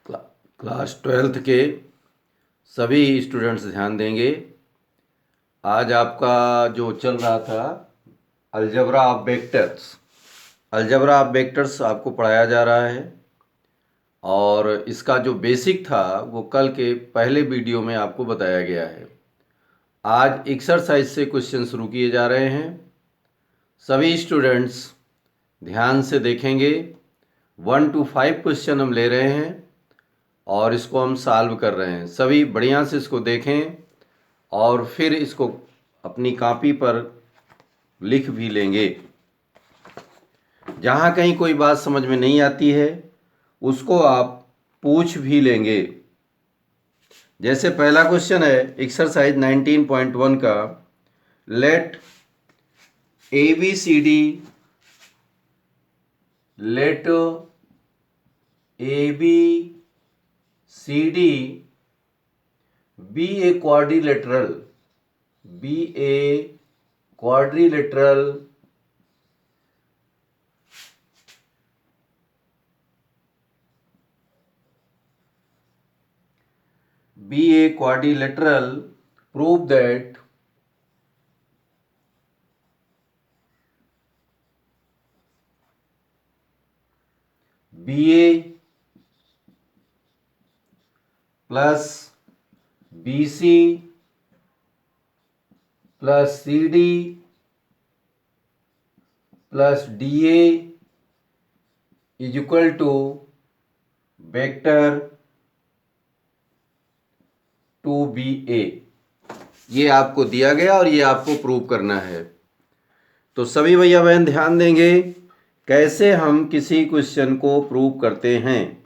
Class twelfth के सभी students ध्यान देंगे। आज आपका जो चल रहा था algebra of vectors, algebra of vectors आपको पढ़ाया जा रहा है और इसका जो बेसिक था वो कल के पहले वीडियो में आपको बताया गया है। आज एक्सरसाइज से क्वेश्चन शुरू किए जा रहे हैं। सभी स्टूडेंट्स ध्यान से देखेंगे। 1 to 5 क्वेश्चन हम ले रहे हैं और इसको हम सॉल्व कर रहे हैं। सभी बढ़िया से इसको देखें और फिर इसको अपनी कॉपी पर लिख भी लेंगे। जहाँ कहीं कोई बात समझ में नहीं आती है उसको आप पूछ भी लेंगे। जैसे पहला क्वेश्चन है एक्सरसाइज 19.1 का, late ABCD be a quadrilateral prove that BA plus BC plus CD plus DA is equal to vector 2BA। ये आपको दिया गया और ये आपको प्रूव करना है। तो सभी भैया बहन ध्यान देंगे कैसे हम किसी क्वेश्चन को प्रूव करते हैं।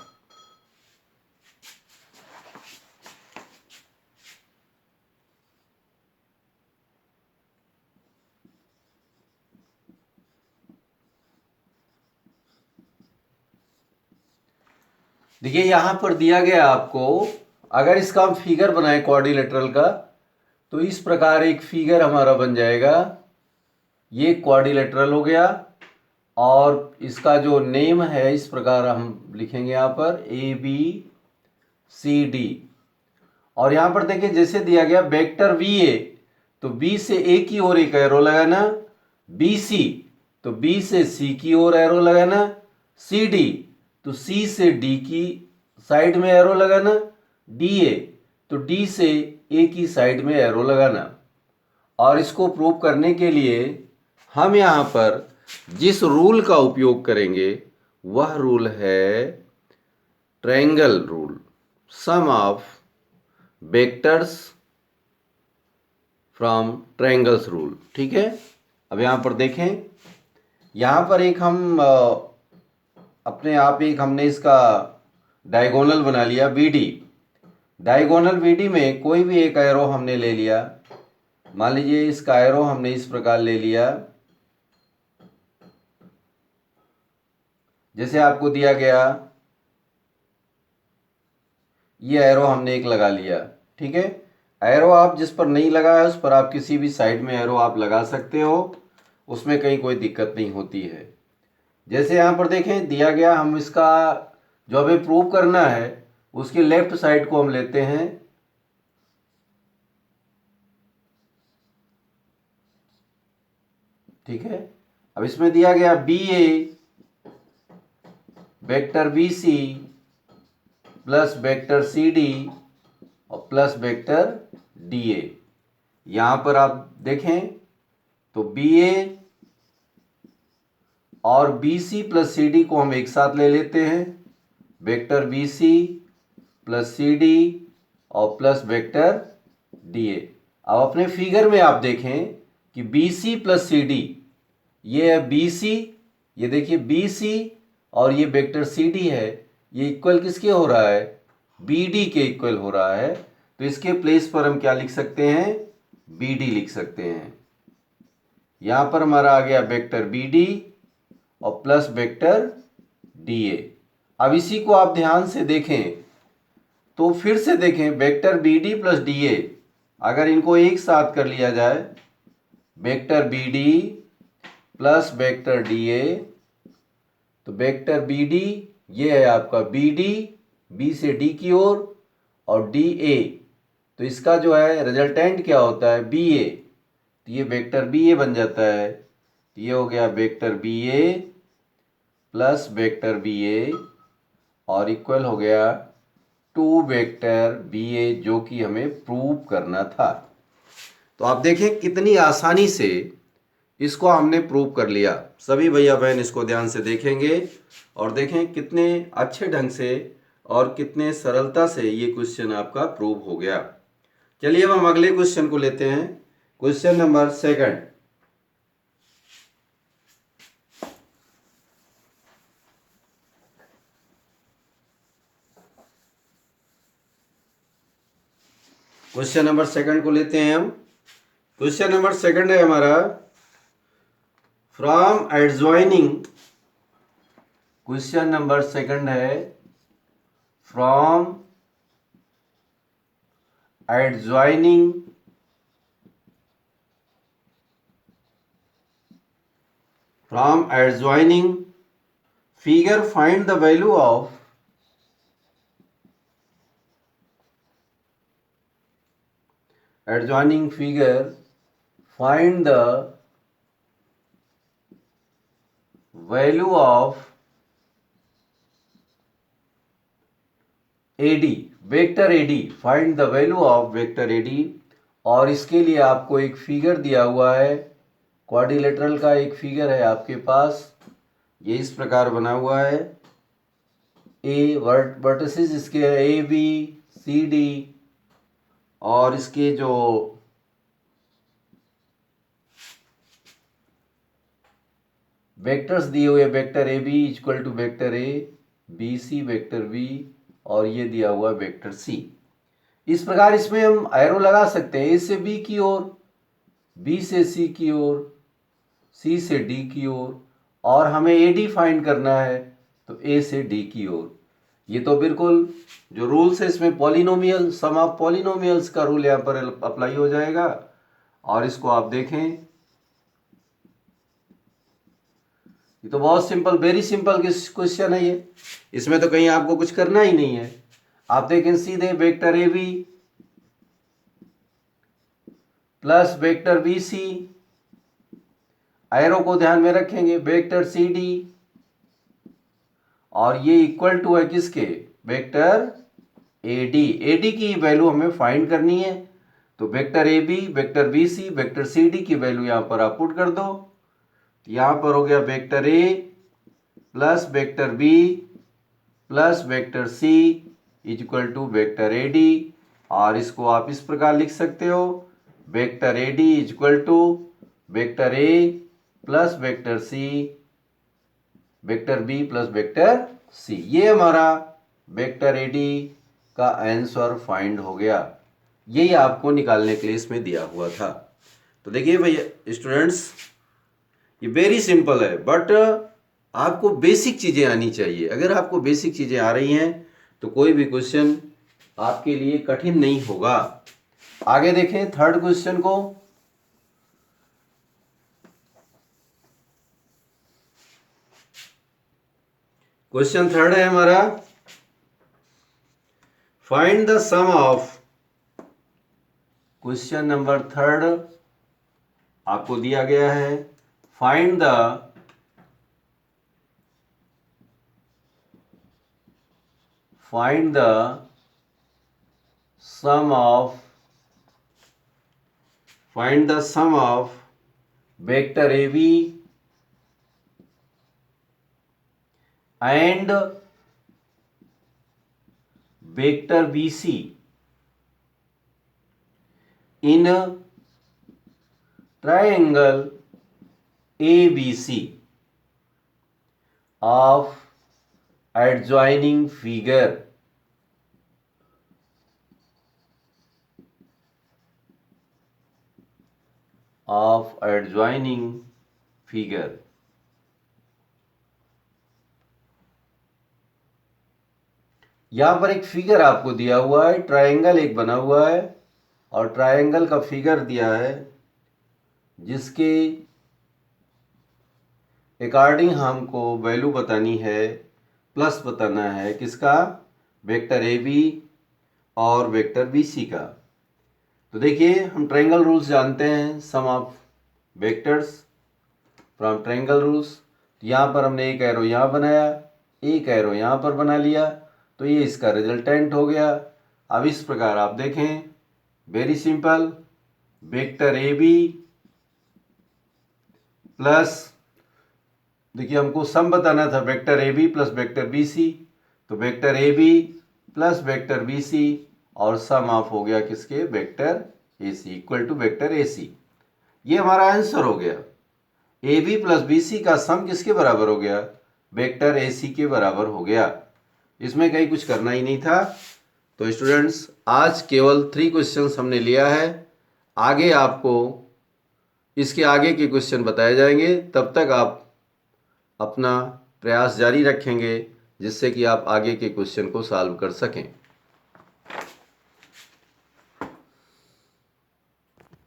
देखिए यहां पर दिया गया आपको, अगर इसका हम फिगर बनाए क्वाड्रिलेटरल का तो इस प्रकार एक फिगर हमारा बन जाएगा। ये क्वाड्रिलेटरल हो गया और इसका जो नेम है इस प्रकार हम लिखेंगे यहाँ पर ABCD। और यहाँ पर देखिए जैसे दिया गया वेक्टर VA, तो B से A की ओर एक एरो लगाना, BC तो B से C की ओर एरो लगाना, CD तो C से D की साइड में एरो लगाना, DA तो D से A की साइड में एरो लगाना। और इसको प्रूव करने के लिए हम यहाँ पर जिस रूल का उपयोग करेंगे वह रूल है triangle rule, sum of vectors from triangles rule. ठीक है, अब यहाँ पर देखें, यहाँ पर एक हम अपने आप एक हमने इसका डायगोनल बना लिया BD। डायगोनल BD में कोई भी एक एरो हमने ले लिया। मान लीजिए इसका एरो हमने इस प्रकार ले लिया, जैसे आपको दिया गया ये एरो हमने एक लगा लिया। ठीक है, एरो आप जिस पर नहीं लगा है उस पर आप किसी भी साइड में एरो आप लगा सकते हो, उसमें कहीं कोई दिक्कत नहीं होती है। जैसे यहाँ पर देखें दिया गया, हम इसका जो हमें प्रूव करना है उसके लेफ्ट साइड को हम लेते हैं। ठीक है, अब इसमें दिया गया BA vector BC plus vector CD और प्लस वेक्टर DA। यहां पर आप देखें तो BA और BC प्लस CD को हम एक साथ ले लेते हैं, वेक्टर BC प्लस CD और प्लस वेक्टर DA। अब अपने फिगर में आप देखें कि BC प्लस CD, ये है BC, ये देखिए BC और ये वेक्टर CD है, ये इक्वल किसके हो रहा है, BD के इक्वल हो रहा है। तो इसके प्लेस पर हम क्या लिख सकते हैं, BD लिख सकते हैं। यहां पर हमारा आ गया वेक्टर BD और प्लस वेक्टर DA। अब इसी को आप ध्यान से देखें तो फिर से देखें, वेक्टर BD प्लस DA अगर इनको एक साथ कर लिया जाए, vector BD plus vector DA, तो वेक्टर BD ये है आपका BD बी से डी की ओर और डी ए, तो इसका जो है रिजल्टेंट क्या होता है, बी ए, तो ये वेक्टर बी ए बन जाता है। तो ये हो गया वेक्टर बी ए प्लस वेक्टर बी ए और इक्वल हो गया टू वेक्टर बी ए, जो कि हमें प्रूव करना था। तो आप देखें कितनी आसानी से इसको हमने प्रूव कर लिया। सभी भैया बहन इसको ध्यान से देखेंगे और देखें कितने अच्छे ढंग से और कितने सरलता से ये क्वेश्चन आपका प्रूव हो गया। चलिए अब हम अगले क्वेश्चन को लेते हैं। Question number second. Question number second को लेते हैं हम। क्वेश्चन नंबर सेकंड है हमारा, from adjoining, question number second है from adjoining figure find the value of adjoining figure, find the value of AD, vector AD, find the value of vector AD। और इसके लिए आपको एक फिगर दिया हुआ है, क्वाड्रिलेटरल का एक फिगर है आपके पास, ये इस प्रकार बना हुआ है। ए वर्टिसेस इसके ए बी सी डी और इसके जो वेक्टर्स दिए हुए, vector A B equal to vector A, B C vector B और ये दिया हुआ वेक्टर सी। इस प्रकार इसमें हम एरो लगा सकते हैं, ए से बी की ओर, बी से सी की ओर, सी से डी की ओर, और हमें ए डी फाइंड करना है तो ए से डी की ओर। ये तो बिल्कुल जो रूल्स है इसमें पॉलिनोमियल, सम ऑफ पॉलिनोमियल्स का रूल यहाँ पर अप्लाई हो जाएगा। और इसको आप देखें, ये तो बहुत सिंपल, वेरी सिंपल क्वेश्चन है ये, इसमें तो कहीं आपको कुछ करना ही नहीं है। आप देखें सीधे vector A B plus vector B C, arrow को ध्यान में रखेंगे, वेक्टर सी डी, और ये इक्वल टू है किसके, vector A D. A D की वैल्यू हमें फाइंड करनी है, तो vector A B, vector B C, vector C D की वैल्यू यहां पर आप पुट कर दो। यहां पर हो गया vector A plus vector B plus vector C equal to vector A D. और इसको आप इस प्रकार लिख सकते हो, vector A D equal to vector A plus vector C, vector B plus vector C. ये हमारा वेक्टर ए डी का आंसर फाइंड हो गया। यही आपको निकालने के लिए इसमें दिया हुआ था। तो देखिए भैया स्टूडेंट्स, ये वेरी सिंपल है, बट आपको बेसिक चीज़ें आनी चाहिए। अगर आपको बेसिक चीज़ें आ रही हैं तो कोई भी क्वेश्चन आपके लिए कठिन नहीं होगा। आगे देखें थर्ड क्वेश्चन को। क्वेश्चन थर्ड है हमारा, find the sum of, question number third आपको दिया गया है, find the sum of vector AB and vector BC in triangle ABC of adjoining figure। यहां पर एक फिगर आपको दिया हुआ है, ट्रायंगल एक बना हुआ है और ट्रायंगल का फिगर दिया है, जिसके अकॉर्डिंग हमको वैल्यू बतानी है, प्लस बताना है किसका, वेक्टर ए बी और वेक्टर बी सी का। तो देखिए हम ट्रायंगल रूल्स जानते हैं, sum of vectors from triangle rules. तो यहाँ पर हमने एक एरो यहाँ बनाया, एक एरो यहाँ पर बना लिया, तो ये इसका रिजल्टेंट हो गया। अब इस प्रकार आप देखें, very simple, vector A B plus, देखिए हमको सम बताना था, vector A B plus vector B C, तो vector A B plus vector B C और सम ऑफ हो गया किसके, vector A C equal to vector A C. ये हमारा आंसर हो गया। A B plus B C का सम किसके बराबर हो गया, वेक्टर ए सी के बराबर हो गया। इसमें कहीं कुछ करना ही नहीं था। तो स्टूडेंट्स आज केवल 3 क्वेश्चंस हमने लिया है, आगे आपको इसके आगे के क्वेश्चन बताए जाएंगे। तब तक आप अपना प्रयास जारी रखेंगे जिससे कि आप आगे के क्वेश्चन को सॉल्व कर सकें।